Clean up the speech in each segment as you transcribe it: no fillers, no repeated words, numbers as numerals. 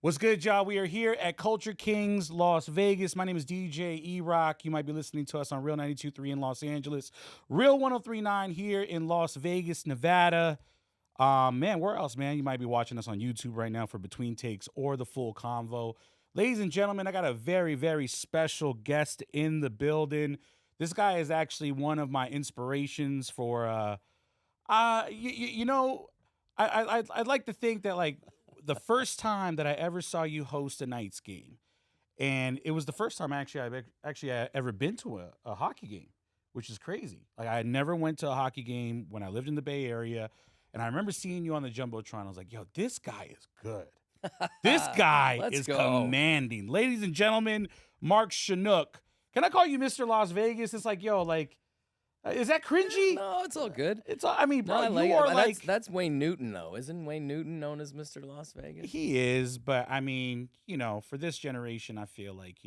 What's good, y'all? We are here at Culture Kings, Las Vegas. My name is DJ E-Rock. You might be listening to us on Real 92.3 in Los Angeles, Real 103.9 here in Las Vegas, Nevada. Man, where else, man? You might be watching us on YouTube right now for Between Takes or the full convo. Ladies and gentlemen, I got a very, very special guest in the building. This guy is actually one of my inspirations for, I'd like to think that, like, the first time that I ever saw you host a Knights game, and it was the first time I've ever been to a hockey game, which is crazy. Like, I never went to a hockey game when I lived in the Bay Area, and I remember seeing you on the Jumbotron. I was like, yo, this guy is good. This guy is commanding. Ladies and gentlemen, Mark Shunock. Can I call you Mr. Las Vegas? It's like, yo, like, is that cringy? No, it's all good. It's all, I mean, bro, no, you are like... That's Wayne Newton, though. Isn't Wayne Newton known as Mr. Las Vegas? He is, but I mean, for this generation, I feel like,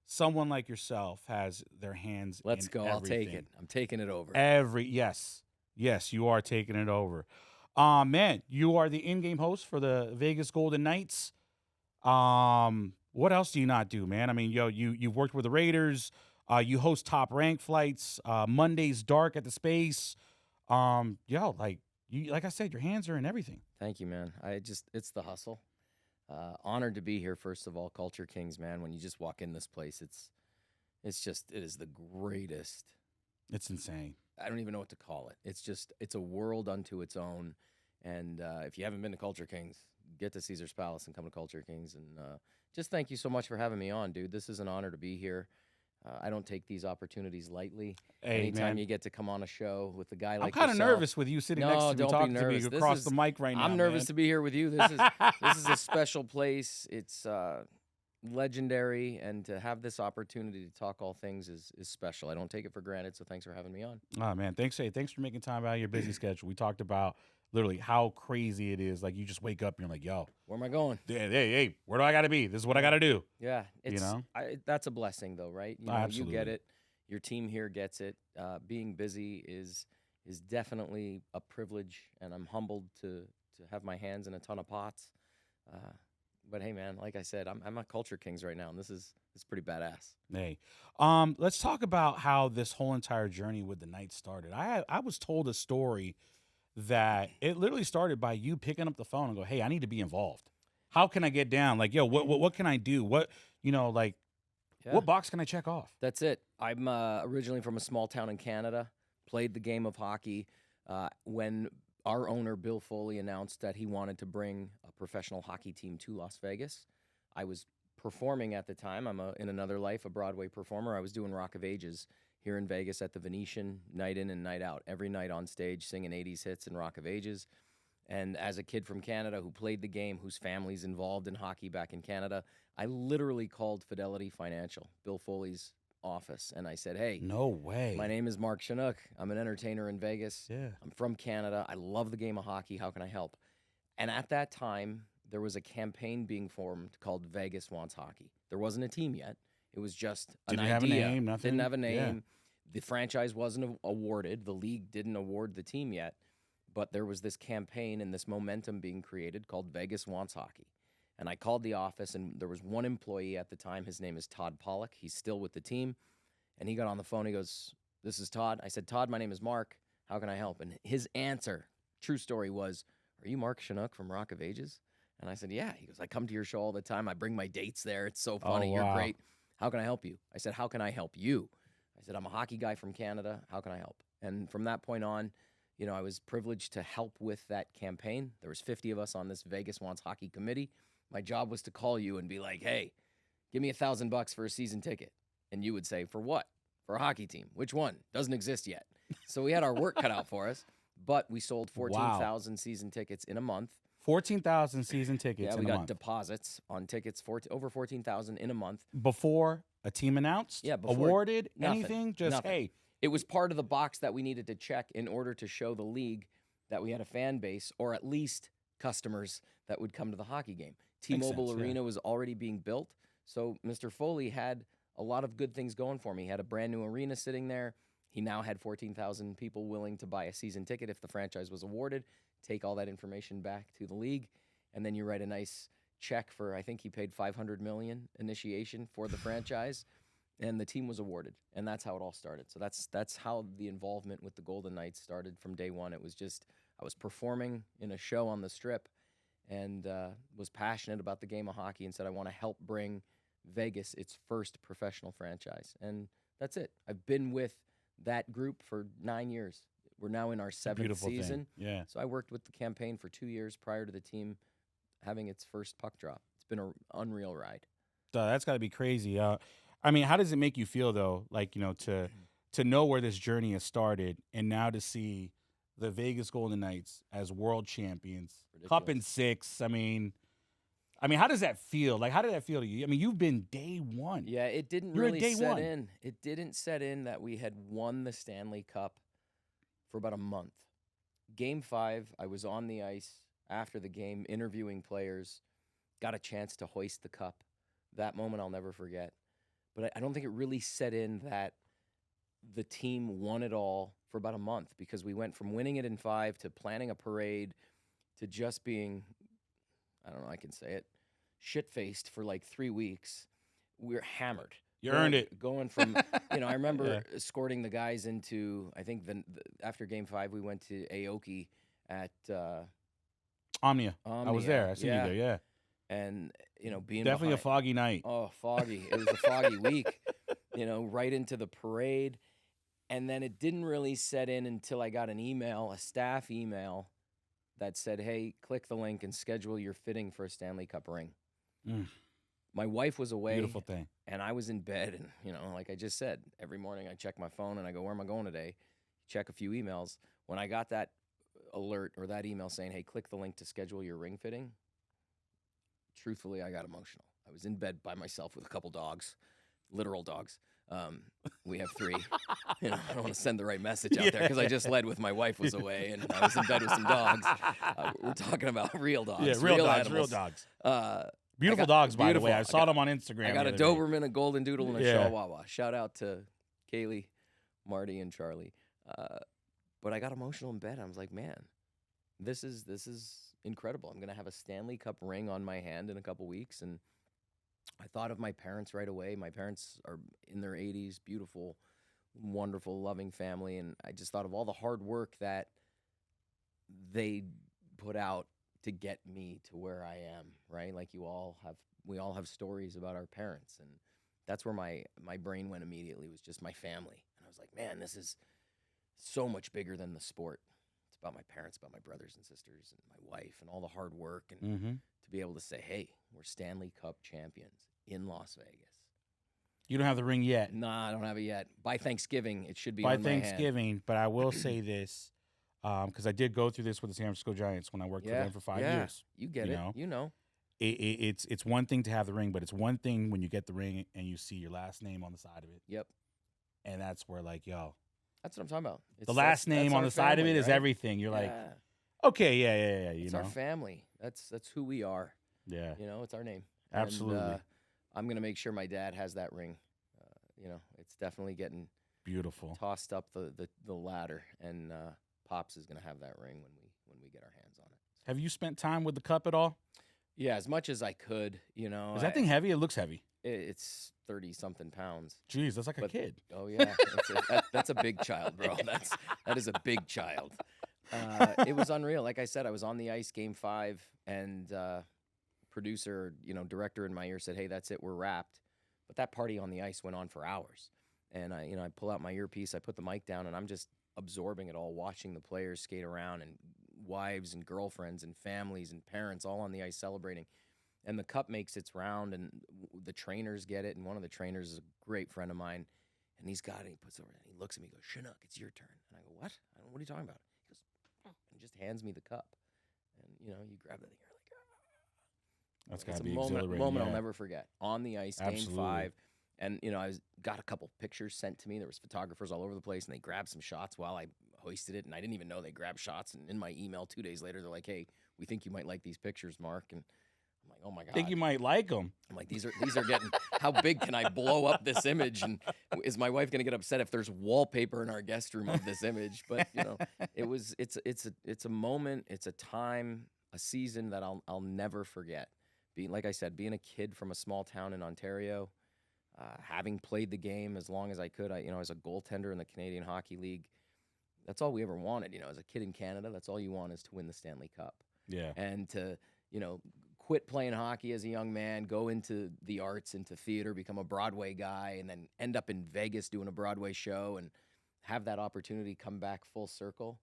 someone like yourself has their hands Let's in go. everything. I'll take it. I'm taking it over. Yes, you are taking it over. Man, you are the in-game host for the Vegas Golden Knights. What else do you not do, man? I mean, you've worked with the Raiders. You host Top Rank flights, Mondays Dark at the Space. Like I said, your hands are in everything. Thank you, man. It's the hustle. Honored to be here, first of all. Culture Kings, man. When you just walk in this place, it is the greatest. It's insane. I don't even know what to call it. It's a world unto its own. And if you haven't been to Culture Kings, get to Caesar's Palace and come to Culture Kings. And just thank you so much for having me on, dude. This is an honor to be here. I don't take these opportunities lightly. Hey, anytime man, you get to come on a show with a guy like I'm kind of yourself, nervous with you sitting next to me talking to me across the mic right now. I'm nervous to be here with you. This is a special place. It's legendary, and to have this opportunity to talk all things is special. I don't take it for granted, so thanks for having me on. Oh, man, thanks for making time out of your busy schedule. We talked about literally how crazy it is. Like, you just wake up and you're like, yo, where am I going? Hey, where do I got to be? This is what I got to do. Yeah. That's a blessing, though, right? Absolutely. You get it. Your team here gets it. Being busy is definitely a privilege, and I'm humbled to have my hands in a ton of pots. But hey, man, like I said, I'm at Culture Kings right now, and it's pretty badass. Hey, let's talk about how this whole entire journey with the Knights started. I was told a story that it literally started by you picking up the phone and go, hey, I need to be involved. How can I get down? Like, yo, what can I do? What box can I check off? That's it. I'm originally from a small town in Canada, played the game of hockey. When our owner, Bill Foley, announced that he wanted to bring a professional hockey team to Las Vegas, I was performing at the time. I'm in another life, a Broadway performer. I was doing Rock of Ages here in Vegas at the Venetian, night in and night out, every night on stage singing 80s hits and Rock of Ages. And as a kid from Canada who played the game, whose family's involved in hockey back in Canada, I literally called Fidelity Financial, Bill Foley's office, and I said, hey, no way. My name is Mark Shunock. I'm an entertainer in Vegas. Yeah. I'm from Canada. I love the game of hockey. How can I help? And at that time, there was a campaign being formed called Vegas Wants Hockey. There wasn't a team yet. It was just an idea. Didn't have a name, nothing. Didn't have a name. Yeah. The franchise wasn't awarded. The league didn't award the team yet. But there was this campaign and this momentum being created called Vegas Wants Hockey. And I called the office, and there was one employee at the time. His name is Todd Pollock. He's still with the team. And he got on the phone. He goes, this is Todd. I said, Todd, my name is Mark. How can I help? And his answer, true story, was, are you Mark Shunock from Rock of Ages? And I said, yeah. He goes, I come to your show all the time. I bring my dates there. It's so funny. Oh, wow. You're great. How can I help you? I said, how can I help you? I said, I'm a hockey guy from Canada. How can I help? And from that point on, I was privileged to help with that campaign. There was 50 of us on this Vegas Wants Hockey committee. My job was to call you and be like, hey, give me $1,000 for a season ticket. And you would say, for what? For a hockey team. Which one? Doesn't exist yet. So we had our work cut out for us, but we sold 14,000 season tickets in a month. 14,000 season tickets in a month. Yeah, we got deposits on tickets, over 14,000 in a month. Before a team announced? Yeah, before. Awarded? Nothing. Anything? Just, Nothing. hey. It was part of the box that we needed to check in order to show the league that we had a fan base, or at least customers that would come to the hockey game. T-Mobile Arena was already being built, so Mr. Foley had a lot of good things going for me. He had a brand new arena sitting there. He now had 14,000 people willing to buy a season ticket if the franchise was awarded. Take all that information back to the league, and then you write a nice check for, I think he paid $500 million initiation for the franchise, and the team was awarded, and that's how it all started. So that's how the involvement with the Golden Knights started from day one. It was just I was performing in a show on the Strip, and was passionate about the game of hockey, and said I want to help bring Vegas its first professional franchise, and that's it. I've been with that group for 9 years. We're now in our 7th season. Yeah. So I worked with the campaign for 2 years prior to the team having its first puck drop. It's been an unreal ride. So that's got to be crazy. I mean, how does it make you feel though? Like, to know where this journey has started, and now to see the Vegas Golden Knights as world champions, Cup in 6. I mean, how does that feel? Like, how did that feel to you? I mean, you've been day one. Yeah, it didn't You're at really day set one. in. It didn't set in that we had won the Stanley Cup for about a month. Game 5, I was on the ice after the game interviewing players, got a chance to hoist the cup. That moment I'll never forget. But I don't think it really set in that the team won it all for about a month, because we went from winning it in 5 to planning a parade to just being, I don't know, I can say it, shit-faced for like 3 weeks. We were hammered. You earned it. Going from, I remember escorting the guys into, I think after Game 5, we went to Aoki at Omnia. I was there. I seen you there, yeah. And, being definitely a foggy night. Oh, foggy. It was a foggy week, right into the parade. And then it didn't really set in until I got an email, a staff email, that said, hey, click the link and schedule your fitting for a Stanley Cup ring. My wife was away. Beautiful thing. And I was in bed, and, like I just said, every morning I check my phone and I go, where am I going today? Check a few emails. When I got that alert or that email saying, hey, click the link to schedule your ring fitting, truthfully, I got emotional. I was in bed by myself with a couple dogs, literal dogs. We have 3. I don't want to send the right message out there, because I just led with my wife was away and I was in bed with some dogs. We're talking about real dogs. Yeah, real dogs, animals. real dogs. Beautiful dogs, by the way. I saw them on Instagram. I got a Doberman, a Golden Doodle, and a Chihuahua. Shout out to Kaylee, Marty, and Charlie. But I got emotional in bed. I was like, man, this is incredible. I'm going to have a Stanley Cup ring on my hand in a couple weeks. And I thought of my parents right away. My parents are in their 80s, beautiful, wonderful, loving family. And I just thought of all the hard work that they put out to get me to where I am, right? Like we all have stories about our parents. And that's where my brain went immediately, was just my family. And I was like, man, this is so much bigger than the sport. It's about my parents, about my brothers and sisters, and my wife, and all the hard work. And to be able to say, hey, we're Stanley Cup champions in Las Vegas. You don't have the ring yet. Nah, I don't have it yet. By Thanksgiving, it should be by on my hand. Thanksgiving. But I will say this, because I did go through this with the San Francisco Giants when I worked for them for 5 years. You get it. You know. It's one thing to have the ring, but it's one thing when you get the ring and you see your last name on the side of it. Yep. And that's where, like, yo. That's what I'm talking about. The last name on the side of it is everything. You're like, okay, yeah. It's our family. That's who we are. Yeah. It's our name. Absolutely. And, I'm going to make sure my dad has that ring. It's definitely getting beautiful, tossed up the ladder, and Pops is going to have that ring when we get our hands on it. Have you spent time with the cup at all? Yeah, as much as I could. Is that thing heavy? It looks heavy. It's 30-something pounds. Jeez, that's like a kid. Oh yeah, that's a big child, bro. That is a big child. It was unreal. Like I said, I was on the ice Game 5, and producer, director in my ear said, "Hey, that's it, we're wrapped." But that party on the ice went on for hours, and I pull out my earpiece, I put the mic down, and I'm just absorbing it all, watching the players skate around, and wives and girlfriends and families and parents all on the ice celebrating. And the cup makes its round, and the trainers get it, and one of the trainers is a great friend of mine, and he's got it, he puts it over, and he looks at me and goes, "Shunock, it's your turn." And I go, "What? What are you talking about?" He goes, and just hands me the cup. And, you grab it, and you're like, ah. That's got to be exhilarating. Moment I'll never forget. On the ice, Game 5. And, I got a couple pictures sent to me. There was photographers all over the place, and they grabbed some shots while I hoisted it, and I didn't even know they grabbed shots. And in my email 2 days later, they're like, "Hey, we think you might like these pictures, Mark." And I'm like, "Oh my God." Think you might like them. I'm like, these are getting, how big can I blow up this image? And is my wife going to get upset if there's wallpaper in our guest room of this image? But, it's a moment, it's a time, a season that I'll never forget, like I said, being a kid from a small town in Ontario, having played the game as long as I could, as a goaltender in the Canadian Hockey League, that's all we ever wanted. As a kid in Canada, that's all you want is to win the Stanley Cup. Yeah. And to, quit playing hockey as a young man, go into the arts, into theater, become a Broadway guy, and then end up in Vegas doing a Broadway show and have that opportunity come back full circle.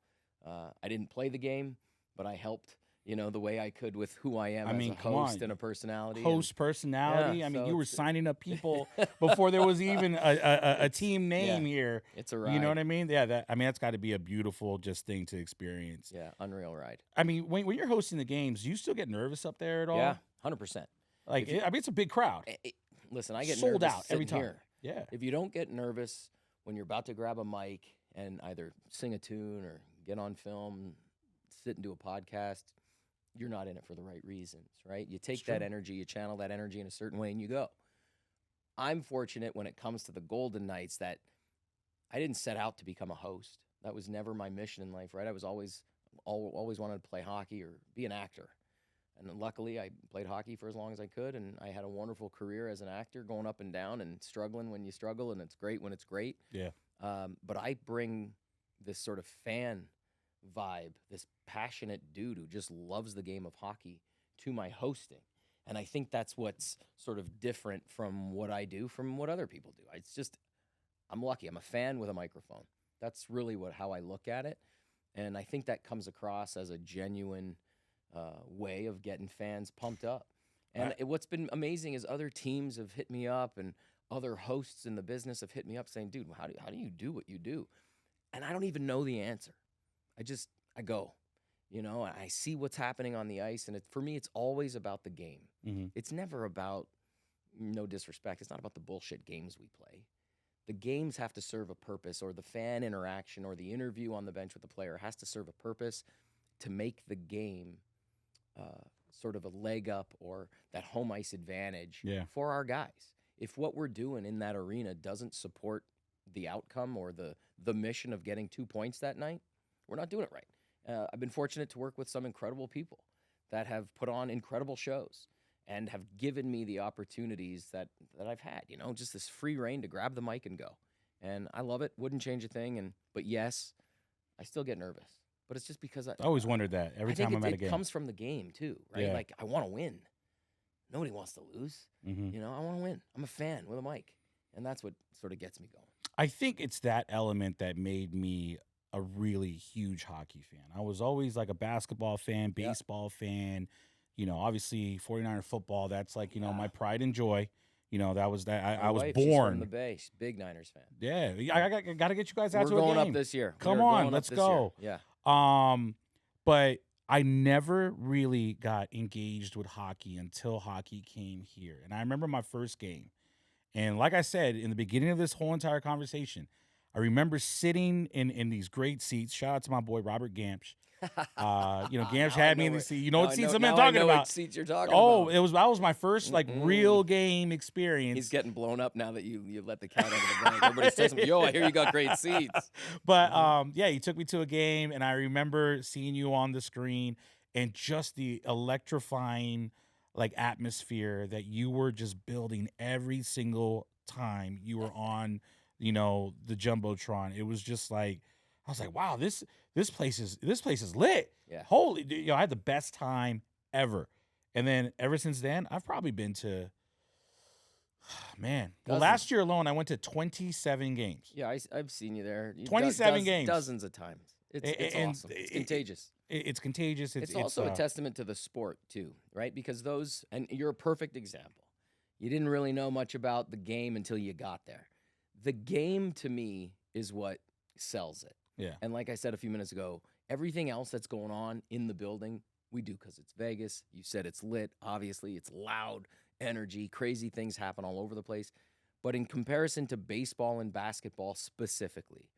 I didn't play the game, but I helped, the way I could with who I am as a host and a personality. Host personality. Yeah, I mean, so you were signing up people before there was even a team name here. It's a ride. You know what I mean? Yeah, that's got to be a beautiful just thing to experience. Yeah, unreal ride. I mean, when you're hosting the games, do you still get nervous up there at all? Yeah, 100%. Like, it's a big crowd. Listen, I get sold nervous out every time. Here. Yeah. If you don't get nervous when you're about to grab a mic and either sing a tune or get on film, sit and do a podcast, you're not in it for the right reasons, right? You take that energy, you channel that energy in a certain way, and you go. I'm fortunate when it comes to the Golden Knights that I didn't set out to become a host. That was never my mission in life, right? I was always wanted to play hockey or be an actor. And luckily, I played hockey for as long as I could, and I had a wonderful career as an actor, going up and down and struggling when you struggle, and it's great when it's great. Yeah. But I bring this sort of fan vibe, this passionate dude who just loves the game of hockey to my hosting. And I think that's what's sort of different from what I do from what other people do. I'm lucky. I'm a fan with a microphone. That's really how I look at it. And I think that comes across as a genuine way of getting fans pumped up. And what's been amazing is other teams have hit me up and other hosts in the business have hit me up saying, dude, how do you do what you do? And I don't even know the answer. I go, I see what's happening on the ice. And for me, it's always about the game. Mm-hmm. It's never about, no disrespect, it's not about the bullshit games we play. The games have to serve a purpose, or the fan interaction or the interview on the bench with the player has to serve a purpose to make the game sort of a leg up or that home ice advantage for our guys. If what we're doing in that arena doesn't support the outcome or the mission of getting 2 points that night, we're not doing it right. I've been fortunate to work with some incredible people that have put on incredible shows and have given me the opportunities that I've had, just this free reign to grab the mic and go. And I love it. Wouldn't change a thing. But yes, I still get nervous. But it's just because I always wondered that every time I'm at a game. It comes from the game too, right? Yeah. Like, I want to win. Nobody wants to lose. Mm-hmm. I want to win. I'm a fan with a mic. And that's what sort of gets me going. I think it's that element that made me a really huge hockey fan. I was always like a basketball fan, baseball fan, obviously 49er football. That's like, my pride and joy. That was that. I was She's born from the Bay, big Niners fan. Yeah, I got to get you guys out to a game. We're going up this year. Come on, let's go. Yeah. But I never really got engaged with hockey until hockey came here. And I remember my first game. And like I said, in the beginning of this whole entire conversation, I remember sitting in these great seats. Shout out to my boy, Robert Gamsch. Gamsch had me in the seat. You know what seats I'm talking about? What seats you're talking about. That was my first real game experience. He's getting blown up now that you let the cat out of the bag. Everybody's saying, yo, I hear you got great seats. But he took me to a game, and I remember seeing you on the screen and just the electrifying atmosphere that you were just building every single time you were on, the Jumbotron. It was just like, I was like, wow, this place is lit. Yeah. Holy, I had the best time ever. And then ever since then, I've probably been to, last year alone, I went to 27 games. Yeah, I've seen you there. 27 games. Dozens of times. It's awesome. It's contagious. It's contagious. It's also a testament to the sport, too, right? Because and you're a perfect example. You didn't really know much about the game until you got there. The game, to me, is what sells it. Yeah. And like I said a few minutes ago, everything else that's going on in the building, we do because it's Vegas. You said it's lit. Obviously, it's loud, energy, crazy things happen all over the place. But in comparison to baseball and basketball specifically,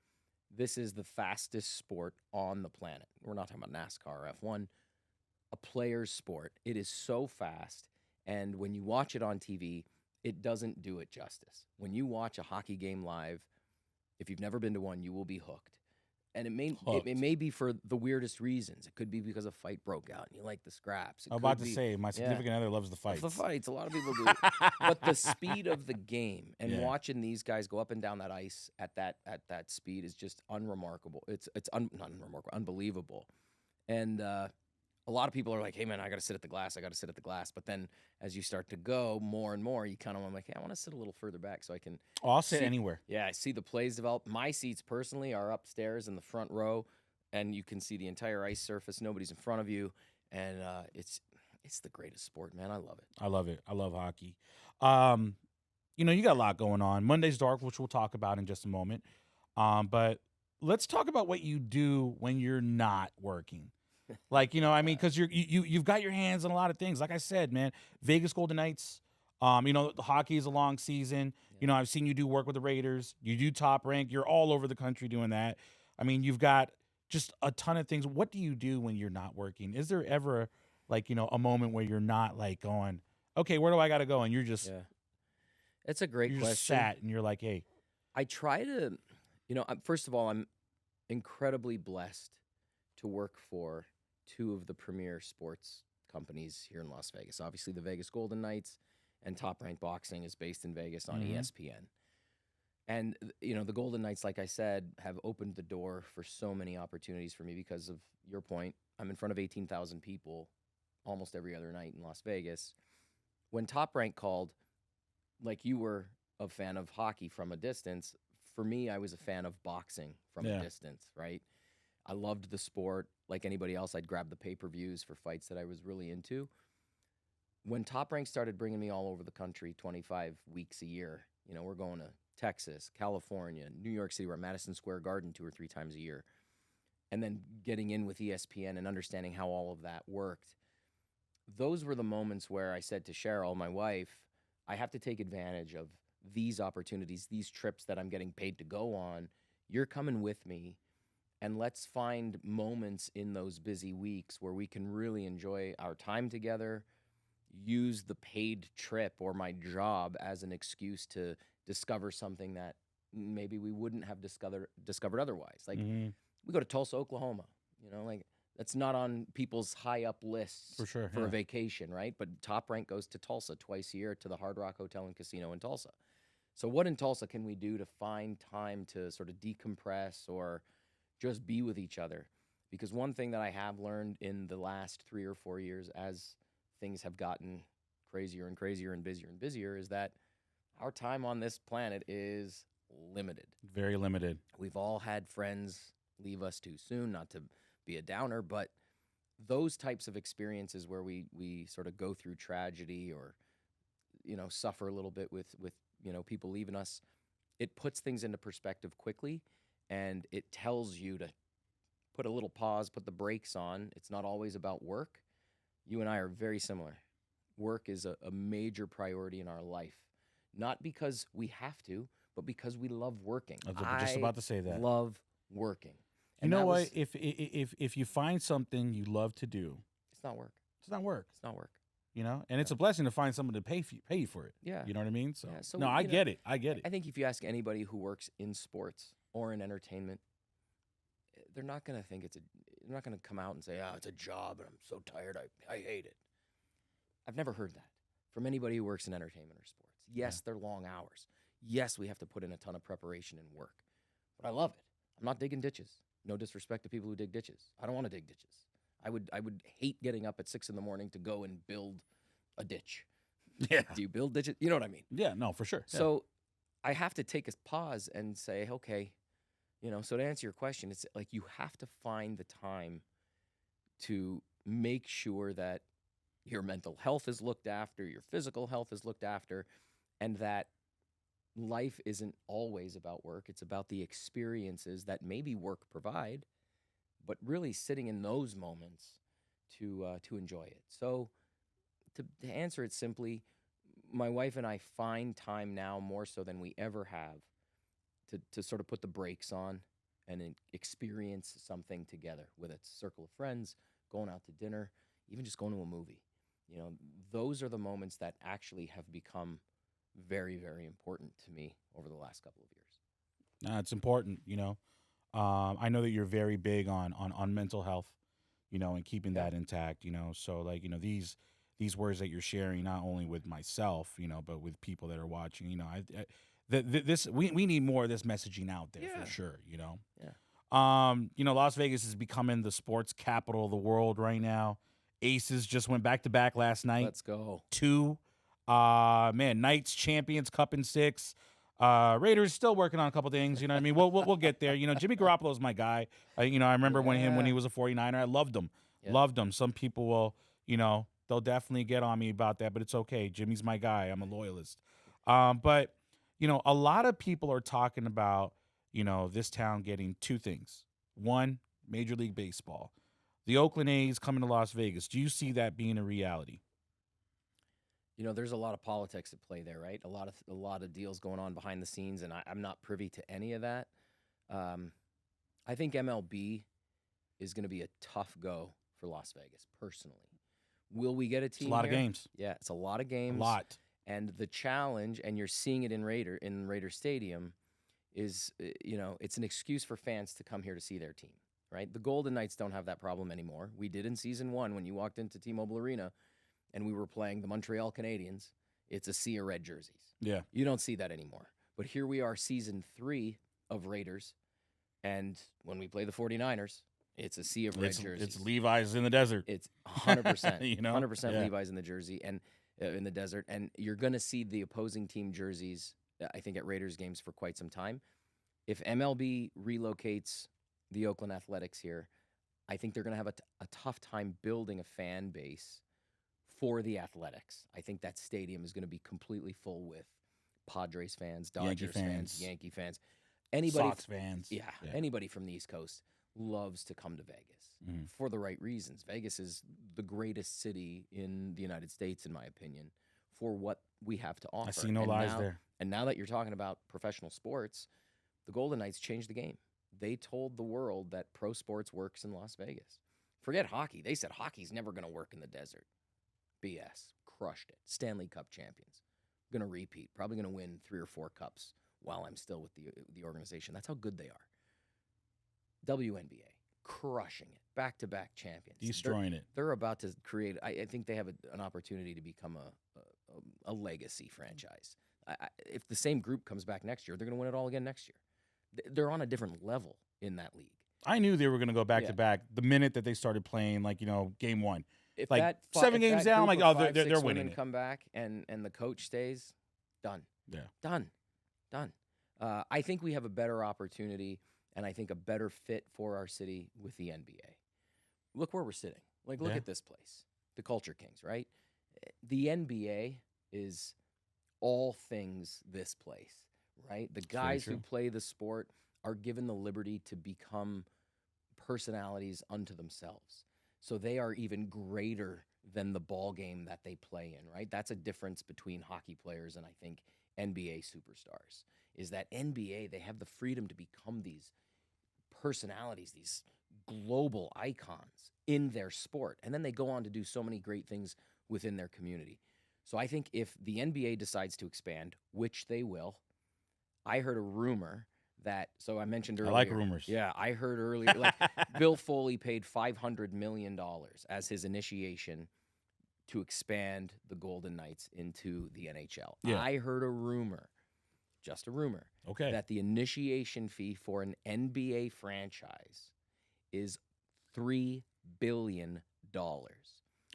this is the fastest sport on the planet. We're not talking about NASCAR or F1. A player's sport. It is so fast. And when you watch it on TV, it doesn't do it justice. When you watch a hockey game live, if you've never been to one, you will be hooked. and it Hooked. may be for the weirdest reasons. It could be because a fight broke out and you like the scraps. It I'm could about to be, say my yeah, significant other loves the fights. the fights. A lot of people do. But the speed of the game and Yeah. watching these guys go up and down that ice at that speed is just unremarkable. Not unremarkable, unbelievable. And a lot of people are like, "Hey man, I got to sit at the glass. I got to sit at the glass." But then as you start to go more and more, you kind of want like, "Hey, I want to sit a little further back so I can." Oh, I'll sit See- anywhere. Yeah, I see the plays develop. My seats personally are upstairs in the front row, and you can see the entire ice surface. Nobody's in front of you, and it's the greatest sport, man. I love it. I love it. I love hockey. You got a lot going on. Monday's Dark, which we'll talk about in just a moment. But let's talk about what you do when you're not working. Like, because you've got your hands on a lot of things. Like I said, man, Vegas Golden Knights. The hockey is a long season. Yeah. I've seen you do work with the Raiders. You do Top Rank. You're all over the country doing that. I mean, you've got just a ton of things. What do you do when you're not working? Is there ever a moment where you're not like going, okay, where do I got to go? And you're just Yeah, it's a great you're question. just sat and you're like, hey, I try to, first of all, I'm incredibly blessed to work for two of the premier sports companies here in Las Vegas. Obviously, the Vegas Golden Knights and Top Rank Boxing is based in Vegas on Mhm. ESPN. And, the Golden Knights, like I said, have opened the door for so many opportunities for me because of your point. I'm in front of 18,000 people almost every other night in Las Vegas. When Top Rank called, like you were a fan of hockey from a distance, for me, I was a fan of boxing from Yeah. a distance, right? I loved the sport. Like anybody else, I'd grab the pay-per-views for fights that I was really into. When Top Rank started bringing me all over the country 25 weeks a year, we're going to Texas, California, New York City, we're at Madison Square Garden 2 or 3 times a year, and then getting in with ESPN and understanding how all of that worked, those were the moments where I said to Cheryl, my wife, I have to take advantage of these opportunities, these trips that I'm getting paid to go on. You're coming with me, and let's find moments in those busy weeks where we can really enjoy our time together, use the paid trip or my job as an excuse to discover something that maybe we wouldn't have discovered otherwise. Like Mhm. we go to Tulsa, Oklahoma, like that's not on people's high up lists For sure, for yeah. a vacation, right? But Top Rank goes to Tulsa twice a year to the Hard Rock Hotel and Casino in Tulsa. So what in Tulsa can we do to find time to sort of decompress or just be with each other? Because one thing that I have learned in the last 3 or 4 years as things have gotten crazier and crazier and busier is that our time on this planet is limited. Very limited. We've all had friends leave us too soon, not to be a downer, but those types of experiences where we sort of go through tragedy or suffer a little bit with people leaving us, it puts things into perspective quickly, and it tells you to put a little pause, put the brakes on. It's not always about work. You and I are very similar. Work is a major priority in our life, not because we have to, but because we love working. I was just about to say that. Love working. You And know that what? was- If you find something you love to do, It's not work. it's not work. It's not work. And it's a blessing to find someone to pay you for it. Yeah. You know what I mean? So, Yeah, so, no, I you know, get it. I get it. I think if you ask anybody who works in sports or in entertainment, they're not going to think they're not going to come out and say, it's a job and I'm so tired, I hate it. I've never heard that from anybody who works in entertainment or sports. Yes, they're long hours. Yes, we have to put in a ton of preparation and work, but I love it. I'm not digging ditches. No disrespect to people who dig ditches. I don't want to dig ditches. I would hate getting up at 6 a.m. to go and build a ditch. Yeah. Do you build ditches? You know what I mean? Yeah, no, for sure. So I have to take a pause and say, okay, so to answer your question, it's like you have to find the time to make sure that your mental health is looked after, your physical health is looked after, and that life isn't always about work. It's about the experiences that maybe work provide, but really sitting in those moments to enjoy it. So to answer it simply, my wife and I find time now more so than we ever have to sort of put the brakes on and experience something together, whether it's a circle of friends, going out to dinner, even just going to a movie. Those are the moments that actually have become very, very important to me over the last couple of years. Nah, it's important, I know that you're very big on mental health, and keeping that intact, So like, these words that you're sharing, not only with myself, but with people that are watching, this we need more of this messaging out there Yeah. for sure, Yeah. Las Vegas is becoming the sports capital of the world right now. Aces just went back to back last night. Let's go. 2. Knights Champions Cup in 6. Raiders still working on a couple things. You know what I mean? We'll get there. Jimmy Garoppolo's my guy. I remember when he was a 49er. I loved him. Yeah. Loved him. Some people will, they'll definitely get on me about that, but it's okay. Jimmy's my guy. I'm a loyalist. But a lot of people are talking about, this town getting 2 things. 1, Major League Baseball. The Oakland A's coming to Las Vegas. Do you see that being a reality? There's a lot of politics at play there, right? A lot of deals going on behind the scenes, and I'm not privy to any of that. I think MLB is going to be a tough go for Las Vegas, personally. Will we get a team? It's a lot here? of games. Yeah, it's a lot of games. A lot. And the challenge, and you're seeing it in Raider Stadium, is it's an excuse for fans to come here to see their team, right? The Golden Knights don't have that problem anymore. We did in season 1 when you walked into T-Mobile Arena and we were playing the Montreal Canadiens. It's a sea of red jerseys. Yeah. You don't see that anymore. But here we are, season 3 of Raiders, and when we play the 49ers, it's a sea of red jerseys. It's Levi's in the desert. It's 100%. 100% Yeah. Levi's in the jersey and in the desert. And you're going to see the opposing team jerseys, I think, at Raiders games for quite some time. If MLB relocates the Oakland Athletics here, I think they're going to have a tough time building a fan base for the Athletics. I think that stadium is going to be completely full with Padres fans, Dodgers fans, Yankee fans. Anybody, Sox fans. Yeah, anybody from the East Coast loves to come to Vegas for the right reasons. Vegas is the greatest city in the United States, in my opinion, for what we have to offer. I see no lies there. And now that you're talking about professional sports, the Golden Knights changed the game. They told the world that pro sports works in Las Vegas. Forget hockey. They said hockey's never going to work in the desert. BS. Crushed it. Stanley Cup champions. Going to repeat. Probably going to win 3 or 4 cups while I'm still with the organization. That's how good they are. WNBA. Crushing it. Back-to-back champions. Destroying it. They're about to create, I think they have an opportunity to become a legacy franchise. If the same group comes back next year, they're going to win it all again next year. They're on a different level in that league. I knew they were going to go back to back the minute that they started playing, game 1. If like that 7 games down, I'm like, oh, they're winning it. Come back and the coach stays, done. Yeah. Done. I think we have a better opportunity, and I think a better fit for our city with the NBA. Look where we're sitting. Look at this place. The Culture Kings, right? The NBA is all things this place, right? The guys who play the sport are given the liberty to become personalities unto themselves. So they are even greater than the ball game that they play in, right? That's a difference between hockey players and I think NBA superstars, is that NBA, they have the freedom to become these personalities, these global icons in their sport. And then they go on to do so many great things within their community. So I think if the NBA decides to expand, which they will, I heard a rumor that, so I mentioned earlier. I like rumors. Yeah, I heard earlier, Bill Foley paid $500 million as his initiation to expand the Golden Knights into the NHL. Yeah. I heard a rumor, just a rumor, that the initiation fee for an NBA franchise is $3 billion.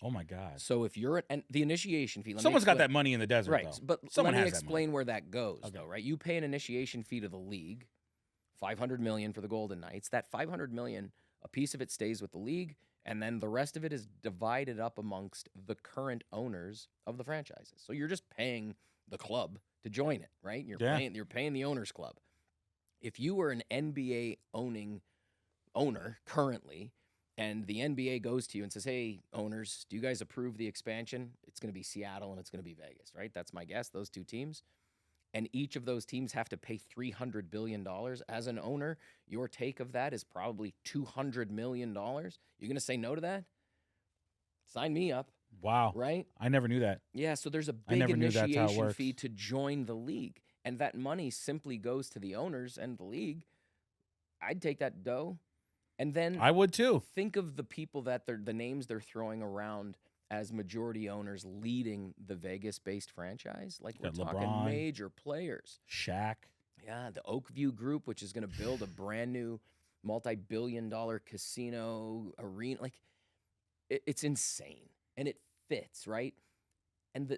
Oh my God! So if you're and the initiation fee, someone's got that money in the desert, right? Though. But someone let me has explain where that goes, though. Right? You pay an initiation fee to the league, $500 million for the Golden Knights. That $500 million, a piece of it stays with the league, and then the rest of it is divided up amongst the current owners of the franchises. So you're just paying the club to join it, right? You're paying the owners club. If you were an NBA owner currently, and the NBA goes to you and says, hey, owners, do you guys approve the expansion? It's going to be Seattle and it's going to be Vegas, right? That's my guess, those 2 teams. And each of those teams have to pay $300 billion. As an owner, your take of that is probably $200 million. You're going to say no to that? Sign me up. Wow. Right? I never knew that. Yeah, so there's a big initiation fee to join the league. And that money simply goes to the owners and the league I'd take that dough, and then I would too. think of the people that the names they're throwing around as majority owners leading the Vegas-based franchise. Like, we're Got talking LeBron. major players. Shaq. Yeah, the Oakview Group, which is going to build a brand new multi-billion-dollar casino arena. Like, it's insane, and it fits, right? And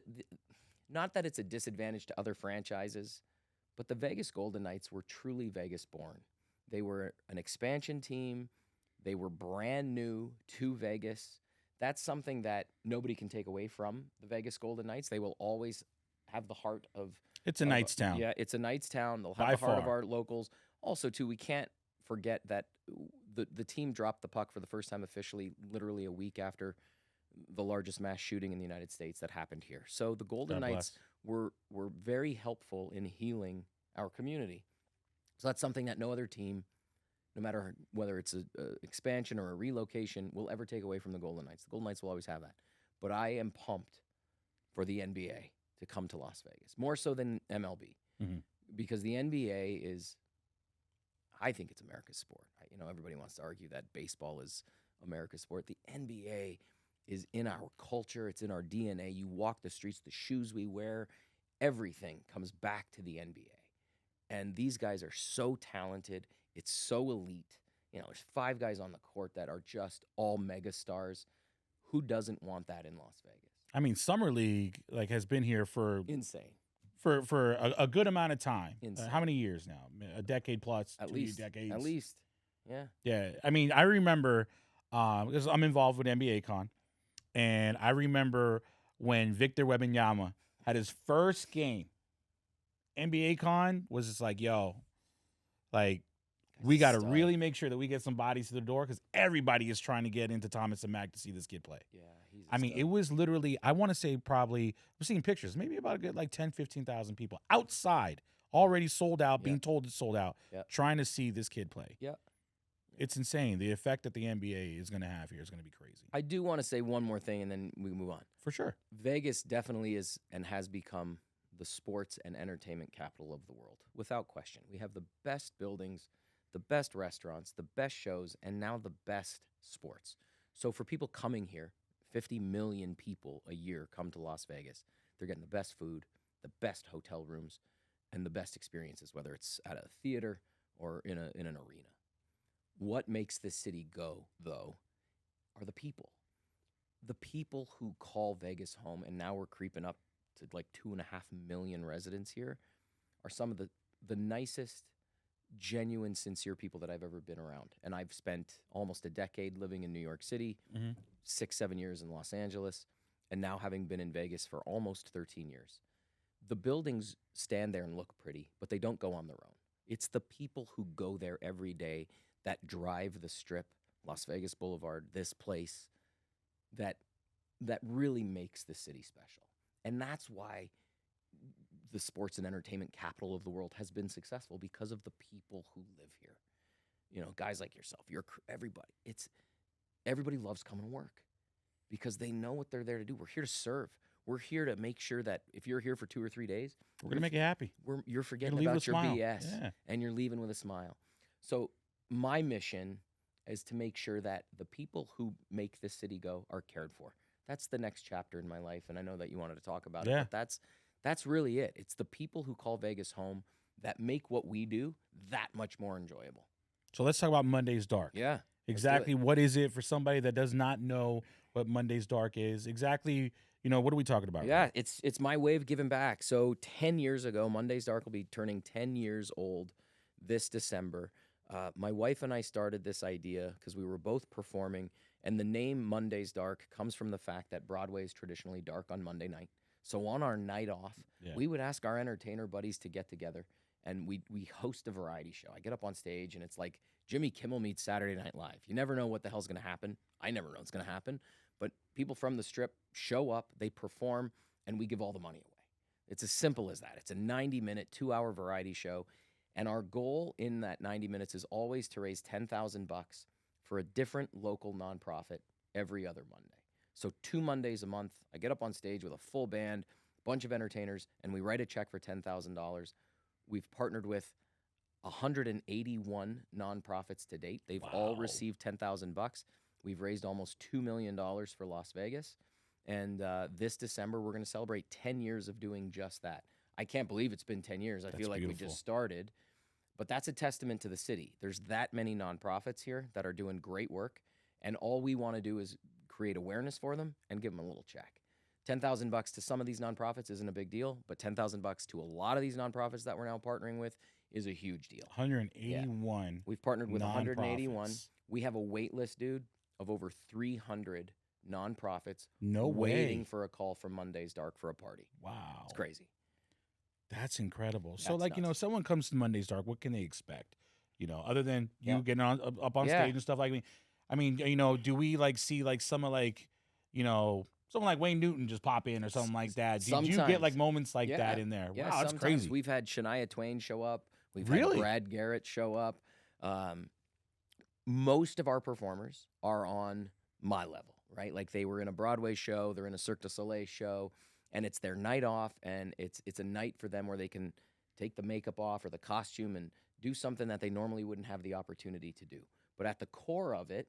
not that it's a disadvantage to other franchises, but the Vegas Golden Knights were truly Vegas-born. They were an expansion team. They were brand new to Vegas. That's something that nobody can take away from the Vegas Golden Knights. They will always have the heart of... It's a Knights town. Yeah, it's a Knights town. They'll have By the heart of far. our locals. Also, too, we can't forget that the team dropped the puck for the first time officially literally a week after the largest mass shooting in the United States that happened here. So the Golden God Knights were very helpful in healing our community. So that's something that no other team, no matter whether it's an expansion or a relocation, will ever take away from the Golden Knights. The Golden Knights will always have that. But I am pumped for the NBA to come to Las Vegas, more so than MLB, because the NBA is, I think it's America's sport. Everybody wants to argue that baseball is America's sport. The NBA is in our culture. It's in our DNA. You walk the streets, the shoes we wear, everything comes back to the NBA. And these guys are so talented. It's so elite. There's 5 guys on the court that are just all mega stars. Who doesn't want that in Las Vegas? I mean, Summer League has been here for Insane. for a good amount of time. Insane. How many years now? A decade plus, At 2 least. decades. At least. Yeah. Yeah. I mean, I remember because I'm involved with NBA Con, and I remember when Victor Wembanyama had his first game. NBA Con was just like, yo, we got to really make sure that we get some bodies to the door because everybody is trying to get into Thomas and Mack to see this kid play. Yeah, he's It was literally, I want to say probably, I'm seeing pictures, maybe about a good 10, 15,000 people outside, already sold out, being told it's sold out, trying to see this kid play. Yeah. It's insane. The effect that the NBA is going to have here is going to be crazy. I do want to say one more thing, and then we move on. For sure. Vegas definitely is and has become the sports and entertainment capital of the world, without question. We have the best buildings, the best restaurants, the best shows, and now the best sports. So for people coming here, 50 million people a year come to Las Vegas. They're getting the best food, the best hotel rooms, and the best experiences, whether it's at a theater or in an arena. What makes this city go, though, are the people. The people who call Vegas home, and now we're creeping up to 2.5 million residents here, are some of the nicest, genuine, sincere people that I've ever been around. And I've spent almost a decade living in New York City, 6-7 years in Los Angeles, and now having been in Vegas for almost 13 years. The buildings stand there and look pretty, but they don't go on their own. It's the people who go there every day that drive the Strip, Las Vegas Boulevard, this place, that really makes the city special. And that's why the sports and entertainment capital of the world has been successful, because of the people who live here. Guys like yourself, everybody loves coming to work because they know what they're there to do. We're here to serve. We're here to make sure that if you're here for 2 or 3 days, we're going to make you happy. You're forgetting about your BS, and you're leaving with a smile. So my mission is to make sure that the people who make this city go are cared for. That's the next chapter in my life, and I know that you wanted to talk about it, but that's really it. It's the people who call Vegas home that make what we do that much more enjoyable. So let's talk about Monday's Dark. Yeah. Exactly what is it for somebody that does not know what Monday's Dark is? Exactly, what are we talking about? Yeah, it's my way of giving back. So 10 years ago, Monday's Dark will be turning 10 years old this December. My wife and I started this idea because we were both performing, and the name Monday's Dark comes from the fact that Broadway is traditionally dark on Monday night. So on our night off, we would ask our entertainer buddies to get together, and we host a variety show. I get up on stage, and it's like Jimmy Kimmel meets Saturday Night Live. You never know what the hell's going to happen. I never know what's going to happen. But people from the Strip show up, they perform, and we give all the money away. It's as simple as that. It's a 90-minute, 2-hour variety show. And our goal in that 90 minutes is always to raise $10,000 for a different local nonprofit every other Monday. So 2 Mondays a month, I get up on stage with a full band, a bunch of entertainers, and we write a check for $10,000. We've partnered with 181 nonprofits to date. They've all Wow. received $10,000. We've raised almost $2 million for Las Vegas. And this December, we're going to celebrate 10 years of doing just that. I can't believe it's been 10 years. I That's feel like we beautiful. just started. But that's a testament to the city. There's that many nonprofits here that are doing great work. And all we want to do is create awareness for them and give them a little check. $10,000 to some of these nonprofits isn't a big deal, but $10,000 to a lot of these nonprofits that we're now partnering with is a huge deal. 181. We've partnered with 181. nonprofits. We have a wait list, dude, of over 300 nonprofits No waiting way. for a call from Monday's Dark for a party. Wow. It's crazy. That's incredible. So, That's like, you know, nuts. someone comes to Monday's Dark, what can they expect? You know, other than you Yeah. getting on up on Yeah. stage and stuff like me. I mean, you know, do we like see like some of like, you know, someone like Wayne Newton just pop in or something like that? Did you get like Sometimes. moments like Yeah. that in there? Yeah, Wow, that's sometimes crazy. we've had Shania Twain show up. We've Really? had Brad Garrett show up. Most of our performers are on my level, right? Like they were in a Broadway show, they're in a Cirque du Soleil show, and it's their night off, and it's a night for them where they can take the makeup off or the costume and do something that they normally wouldn't have the opportunity to do. But at the core of it,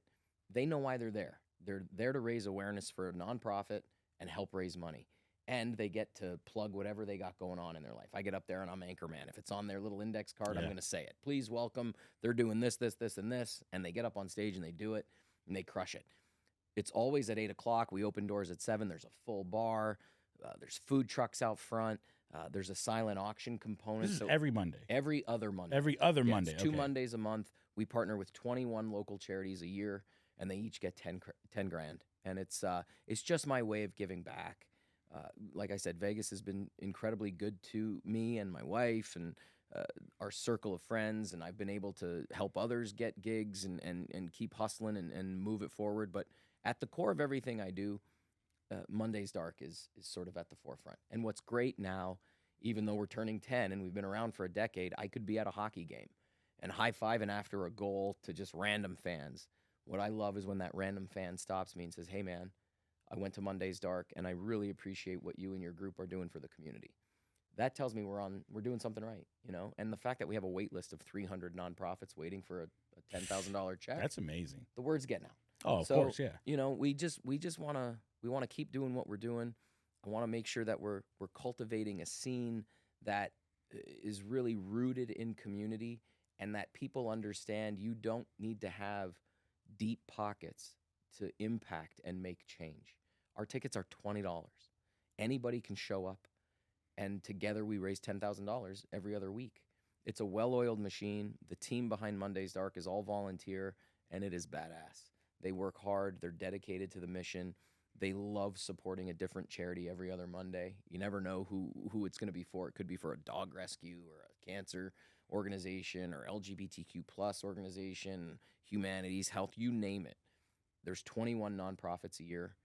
they know why they're there. They're there to raise awareness for a nonprofit and help raise money. And they get to plug whatever they got going on in their life. I get up there and I'm Anchorman. If it's on their little index card, I'm Yeah. going to say it. Please welcome. They're doing this, this, this, and this. And they get up on stage and they do it and they crush it. It's always at 8 o'clock. We open doors at 7. There's a full bar. There's food trucks out front. There's a silent auction component. This is So every Monday. every other Monday. Every other Yeah, Monday. it's 2 okay. Mondays a month. We partner with 21 local charities a year, and they each get 10 grand. And it's just my way of giving back. Like I said, Vegas has been incredibly good to me and my wife and our circle of friends, and I've been able to help others get gigs and keep hustling and move it forward. But at the core of everything I do, Monday's Dark is sort of at the forefront. And what's great now, even though we're turning 10 and we've been around for a decade, I could be at a hockey game and high-fiving after a goal to just random fans. What I love is when that random fan stops me and says, "Hey, man, I went to Monday's Dark, and I really appreciate what you and your group are doing for the community." That tells me we're doing something right, you know? And the fact that we have a wait list of 300 nonprofits waiting for a $10,000 check, That's amazing. the word's getting out. Oh, of So, course, yeah. You know, we just want to keep doing what we're doing. I want to make sure that we're cultivating a scene that is really rooted in community and that people understand you don't need to have deep pockets to impact and make change. Our tickets are $20. Anybody can show up, and together we raise $10,000 every other week. It's a well-oiled machine. The team behind Monday's Dark is all volunteer, and it is badass. They work hard. They're dedicated to the mission. They love supporting a different charity every other Monday. You never know who it's going to be for. It could be for a dog rescue or a cancer organization or LGBTQ plus organization, humanities, health, you name it. There's 21 nonprofits a year,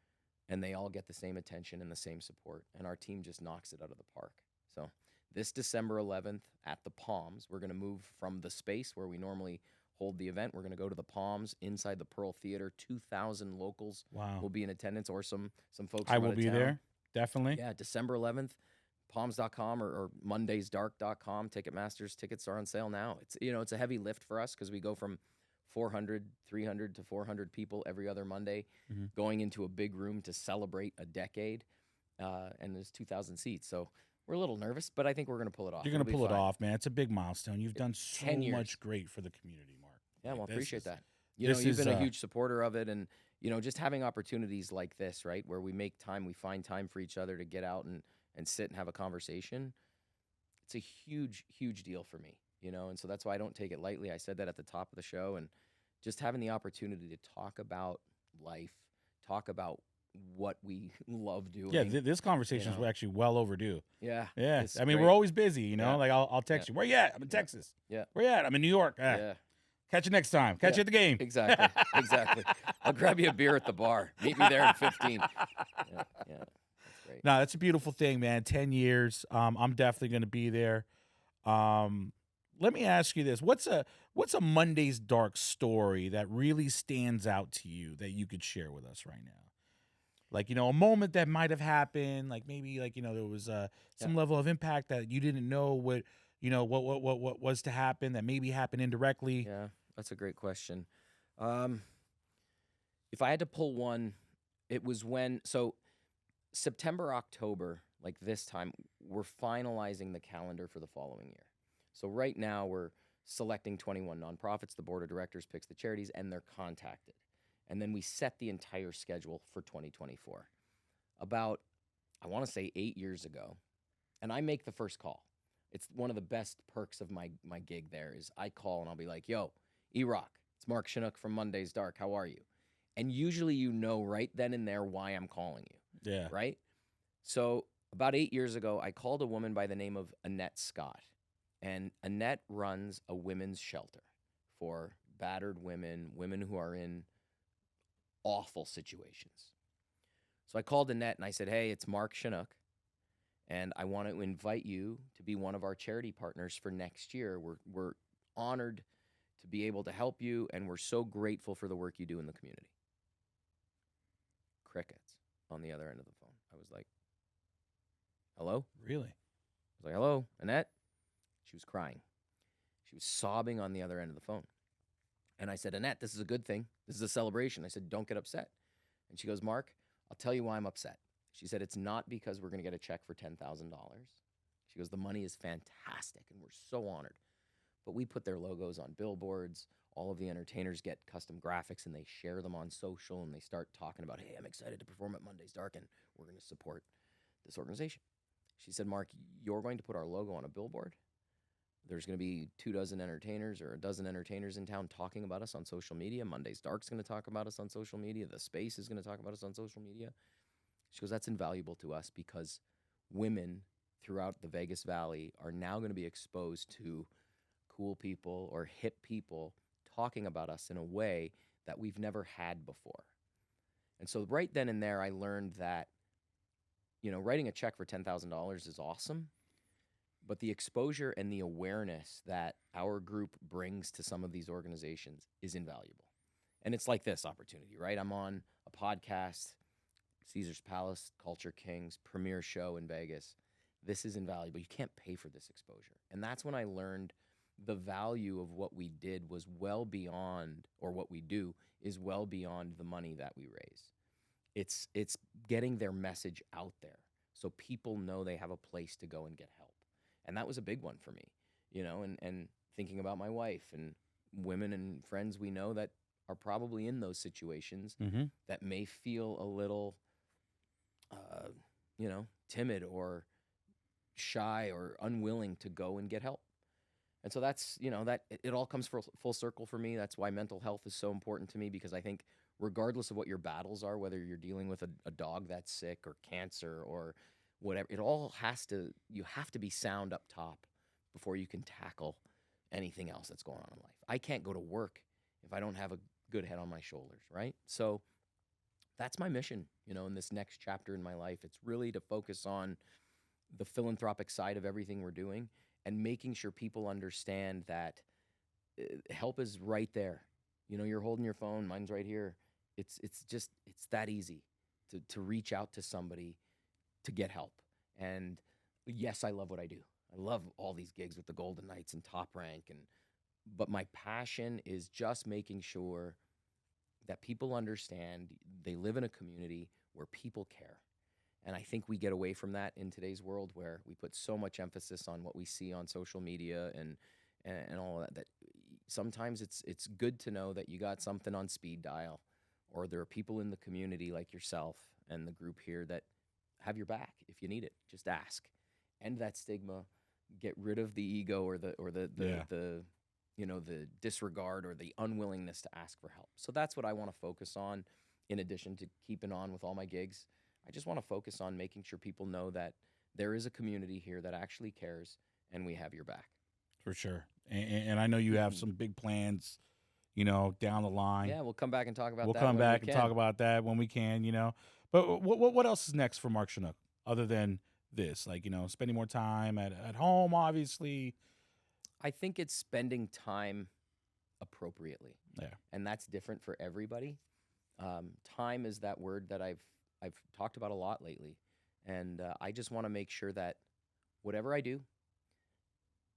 and they all get the same attention and the same support. And our team just knocks it out of the park. So this December 11th at the Palms, we're going to move from the space where we normally hold the event. We're going to go to the Palms inside the Pearl Theater. 2,000 locals Wow. will be in attendance, or some folks. I from will out of be town. there. Definitely. Yeah, December 11th, palms.com or mondaysdark.com. Ticketmaster's tickets are on sale now. It's a heavy lift for us because we go from 400, 300 to 400 people every other Monday, Mhm. going into a big room to celebrate a decade, and there's 2,000 seats. So we're a little nervous, but I think we're going to pull it off. You're going to It'll be pull it fine. off, man. It's a big milestone. You've done so 10 years. much great for the community, Mark. Yeah, Like, well, this appreciate is- that. You've this been is, a huge supporter of it, and just having opportunities like this, right, where we make time, we find time for each other to get out and sit and have a conversation. It's a huge, huge deal for me, and so that's why I don't take it lightly. I said that at the top of the show, and just having the opportunity to talk about life, talk about what we love doing. Yeah, this conversation is know. actually well overdue. Yeah. Yeah, it's I mean, great. we're always busy, Yeah. Like I'll text you. Where you at? I'm in Texas. Yeah. Where you at? I'm in New York. Yeah. Catch you next time. Catch Yeah. you at the game. Exactly. Exactly. I'll grab you a beer at the bar. Meet me there in 15. Yeah. That's great. No, that's a beautiful thing, man. 10 years. I'm definitely going to be there. Let me ask you this: what's a Monday's Dark story that really stands out to you that you could share with us right now? Like, a moment that might have happened, like maybe like, there was some level of impact that you didn't know what was to happen that maybe happened indirectly? Yeah, that's a great question. Um, if I had to pull one, it was so September, October, like this time, we're finalizing the calendar for the following year. So right now we're selecting 21 nonprofits. The board of directors picks the charities and they're contacted. And then we set the entire schedule for 2024. About, I want to say 8 years ago, and I make the first call. It's one of the best perks of my gig there is I call and I'll be like, yo, E-Rock, it's Mark Shunock from Monday's Dark. How are you? And usually you know right then and there why I'm calling you. Yeah. Right? So about 8 years ago, I called a woman by the name of Annette Scott. And Annette runs a women's shelter for battered women, women who are in awful situations. So I called Annette and I said, hey, it's Mark Shunock. And I want to invite you to be one of our charity partners for next year. We're honored to be able to help you, and we're so grateful for the work you do in the community. Crickets on the other end of the phone. I was like, hello? Really? I was like, hello, Annette? She was crying. She was sobbing on the other end of the phone. And I said, Annette, this is a good thing. This is a celebration. I said, don't get upset. And she goes, Mark, I'll tell you why I'm upset. She said, it's not because we're going to get a check for $10,000. She goes, the money is fantastic, and we're so honored. But we put their logos on billboards. All of the entertainers get custom graphics, and they share them on social, and they start talking about, hey, I'm excited to perform at Monday's Dark, and we're going to support this organization. She said, Mark, you're going to put our logo on a billboard. There's going to be 24 entertainers or a dozen entertainers in town talking about us on social media. Monday's Dark's going to talk about us on social media. The Space is going to talk about us on social media. She goes, that's invaluable to us because women throughout the Vegas Valley are now going to be exposed to cool people or hip people talking about us in a way that we've never had before. And so right then and there, I learned that, writing a check for $10,000 is awesome, but the exposure and the awareness that our group brings to some of these organizations is invaluable. And it's like this opportunity, right? I'm on a podcast, Caesar's Palace, Culture Kings, premier show in Vegas. This is invaluable. You can't pay for this exposure. And that's when I learned the value of what we did was well beyond, or what we do is well beyond the money that we raise. It's getting their message out there so people know they have a place to go and get help. And that was a big one for me, and thinking about my wife and women and friends we know that are probably in those situations that may feel a little timid or shy or unwilling to go and get help. And so that's, that it all comes full circle for me. That's why mental health is so important to me, because I think regardless of what your battles are, whether you're dealing with a dog that's sick or cancer or whatever, you have to be sound up top before you can tackle anything else that's going on in life. I can't go to work if I don't have a good head on my shoulders, right? So that's my mission, in this next chapter in my life. It's really to focus on the philanthropic side of everything we're doing and making sure people understand that help is right there. You're holding your phone, mine's right here. It's that easy to reach out to somebody to get help. And yes, I love what I do. I love all these gigs with the Golden Knights and Top Rank, but my passion is just making sure that people understand they live in a community where people care. And I think we get away from that in today's world, where we put so much emphasis on what we see on social media and all of that sometimes it's good to know that you got something on speed dial, or there are people in the community like yourself and the group here that have your back if you need it. Just ask. End that stigma. Get rid of the ego or the disregard or the unwillingness to ask for help. So that's what I want to focus on, in addition to keeping on with all my gigs. I just want to focus on making sure people know that there is a community here that actually cares, and we have your back. For sure. And I know you have some big plans, down the line. Yeah, we'll come back and talk about that. We'll come back and talk about that when we can, But what else is next for Mark Shunock other than this? Like, spending more time at home, obviously. I think it's spending time appropriately. Yeah. And that's different for everybody. Time is that word that I've talked about a lot lately. And I just want to make sure that whatever I do,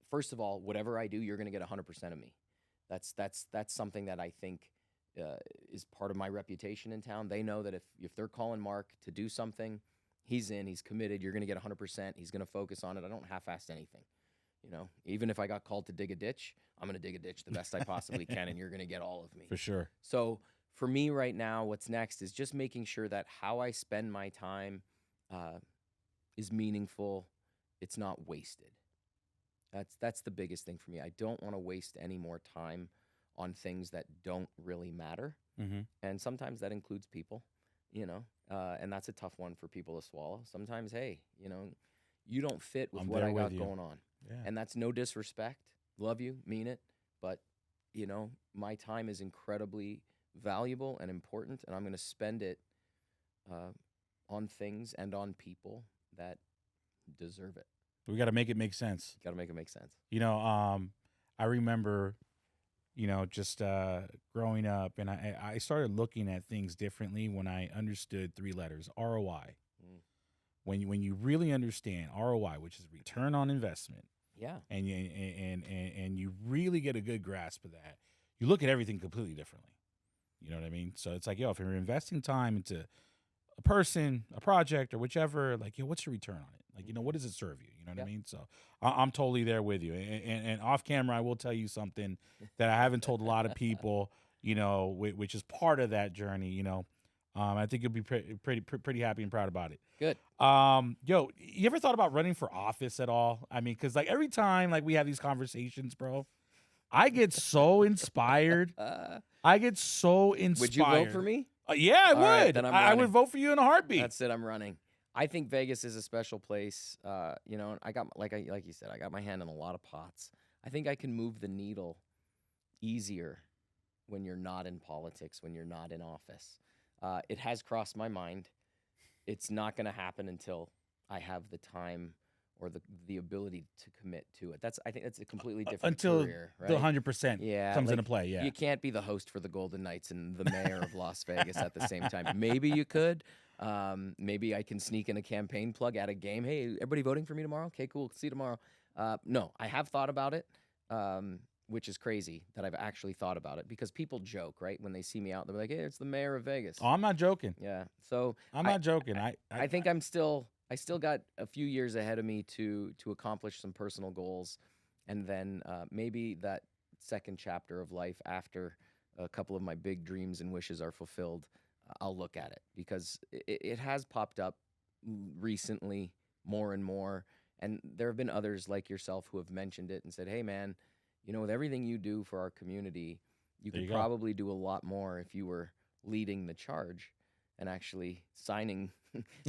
first of all, whatever I do, you're going to get 100% of me. That's something that I think is part of my reputation in town. They know that if they're calling Mark to do something, he's in, he's committed. You're going to get 100%. He's going to focus on it. I don't half-ass anything. Even if I got called to dig a ditch, I'm going to dig a ditch the best I possibly can, and you're going to get all of me. For sure. So for me right now, what's next is just making sure that how I spend my time is meaningful. It's not wasted. That's the biggest thing for me. I don't want to waste any more time on things that don't really matter. Mm-hmm. And sometimes that includes people, and that's a tough one for people to swallow. Sometimes, hey, you don't fit with what I got going on. Yeah. And that's no disrespect. Love you, mean it. But, my time is incredibly valuable and important, and I'm going to spend it on things and on people that deserve it. We got to make it make sense. Got to make it make sense. I remember, just growing up, and I started looking at things differently when I understood 3 letters, ROI. Mm. When you really understand ROI, which is return on investment, yeah, and you really get a good grasp of that, you look at everything completely differently. You know what I mean? So it's like, if you're investing time into a person, a project, or whichever, like, what's your return on it? Like, what does it serve you? You know what I mean? So I'm totally there with you. And off camera, I will tell you something that I haven't told a lot of people, which is part of that journey, I think you'll be pretty happy and proud about it. Good. You ever thought about running for office at all? I mean, because like every time like we have these conversations, bro, I get so inspired. Would you vote for me? Yeah, I would. Right, then I would vote for you in a heartbeat. That's it. I'm running. I think Vegas is a special place. I got like you said, I got my hand in a lot of pots. I think I can move the needle easier when you're not in politics, when you're not in office. It has crossed my mind. It's not going to happen until I have the time or the ability to commit to it. I think that's a completely different career, right? The 100% comes into play. Yeah, you can't be the host for the Golden Knights and the mayor of Las Vegas at the same time. Maybe you could. Maybe I can sneak in a campaign plug at a game. Hey, everybody voting for me tomorrow? Okay, cool. See you tomorrow. No, I have thought about it, which is crazy that I've actually thought about it, because people joke, right? When they see me out, they're like, hey, it's the mayor of Vegas. Oh, I'm not joking. Yeah. So I'm not joking. I think I still got a few years ahead of me to accomplish some personal goals. And then maybe that second chapter of life, after a couple of my big dreams and wishes are fulfilled, I'll look at it, because it has popped up recently more and more. And there have been others like yourself who have mentioned it and said, hey, man, with everything you do for our community, you could probably do a lot more if you were leading the charge and actually signing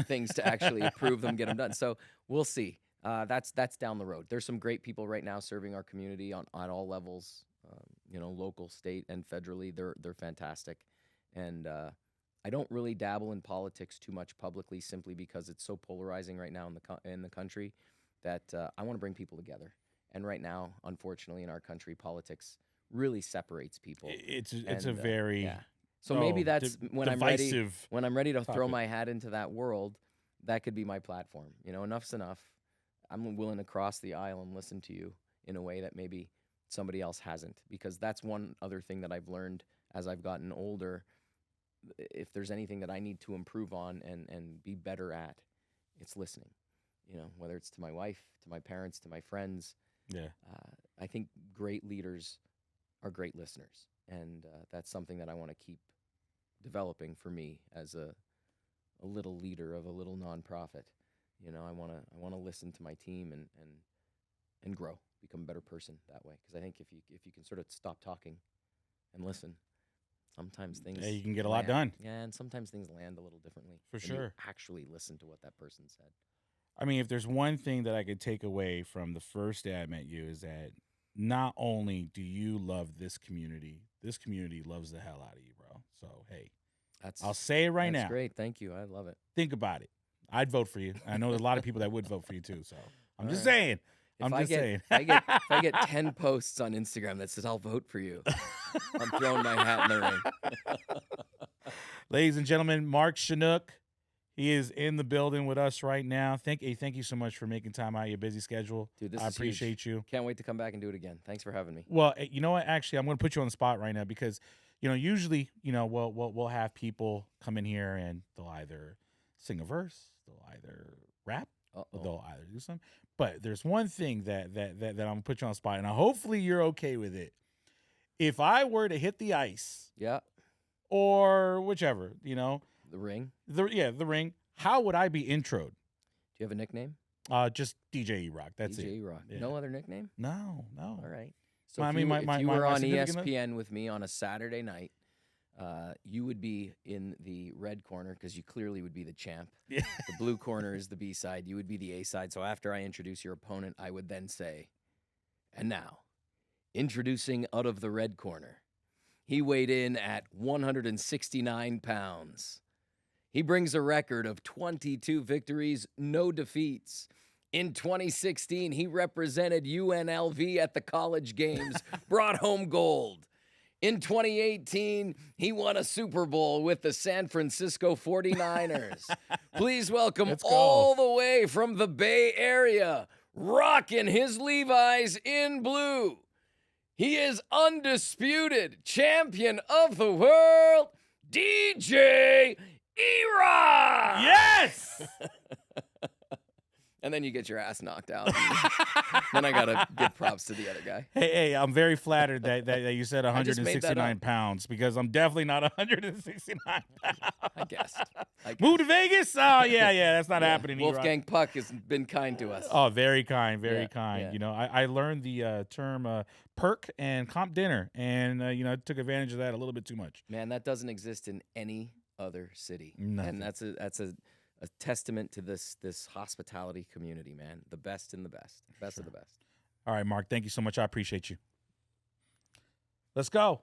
things to actually approve them, get them done. So we'll see. That's down the road. There's some great people right now serving our community on all levels, local, state, and federally. They're fantastic. And I don't really dabble in politics too much publicly, simply because it's so polarizing right now in the country that I want to bring people together. And right now, unfortunately, in our country, politics really separates people. It's a very So maybe that's when I'm ready to topic. throw my hat into that world. That could be my platform. Enough's enough. I'm willing to cross the aisle and listen to you in a way that maybe somebody else hasn't, because that's one other thing that I've learned as I've gotten older. If there's anything that I need to improve on and be better at, it's listening. Whether it's to my wife, to my parents, to my friends. Yeah. I think great leaders are great listeners, and that's something that I want to keep developing for me as a little leader of a little nonprofit. I want to listen to my team and grow, become a better person that way. Because I think if you can sort of stop talking and listen, sometimes things you can get a lot done. Yeah, and sometimes things land a little differently. For when you sure. actually listen to what that person said. I mean, if there's one thing that I could take away from the first day I met you, is that not only do you love this community loves the hell out of you, bro. So, hey, I'll say it right now. That's great. Thank you. I love it. Think about it. I'd vote for you. I know there's a lot of people that would vote for you too. So I'm just right. saying. Saying. If I get 10 posts on Instagram that says I'll vote for you, I'm throwing my hat in the ring. Ladies and gentlemen, Mark Shunock. He is in the building with us right now. Thank you so much for making time out of your busy schedule. Dude, this I is appreciate huge. you. Can't wait to come back and do it again. Thanks for having me. Well, you know what? Actually, I'm going to put you on the spot right now because, usually, we'll have people come in here and they'll either sing a verse, they'll either rap, or they'll either do something. But there's one thing that I'm going to put you on the spot, and hopefully you're okay with it. If I were to hit the ice, Yeah. or whichever, The ring. the ring, how would I be introed? Do you have a nickname? Just DJ E-Rock. That's it. DJ Rock. Yeah. No other nickname? No. All right. So I if mean, you, my- if you my- were my on significant ESPN with me on a Saturday night, you would be in the red corner because you clearly would be the champ. Yeah. The blue corner is the B side. You would be the A side. So after I introduce your opponent, I would then say, and now, introducing out of the red corner. He weighed in at 169 pounds. He brings a record of 22 victories, no defeats. In 2016, he represented UNLV at the college games, brought home gold. In 2018, he won a Super Bowl with the San Francisco 49ers. Please welcome Let's go. all the way from the Bay Area, rocking his Levi's in blue. He is undisputed champion of the world, DJ E-Rock! Yes! And then you get your ass knocked out. Then I got to give props to the other guy. Hey, I'm very flattered that you said I just made that 169 up. pounds because I'm definitely not 169 pounds. I guessed. Move to Vegas? Oh, yeah, that's not happening. E-Rock. Wolfgang Puck has been kind to us. Oh, very kind, very Yeah, kind. yeah. I learned the term perk and comp dinner, and I took advantage of that a little bit too much. Man, that doesn't exist in any other city. Nothing. And that's a testament to this hospitality community, man. The best in the best. Best of the best. All right, Mark, thank you so much. I appreciate you. Let's go.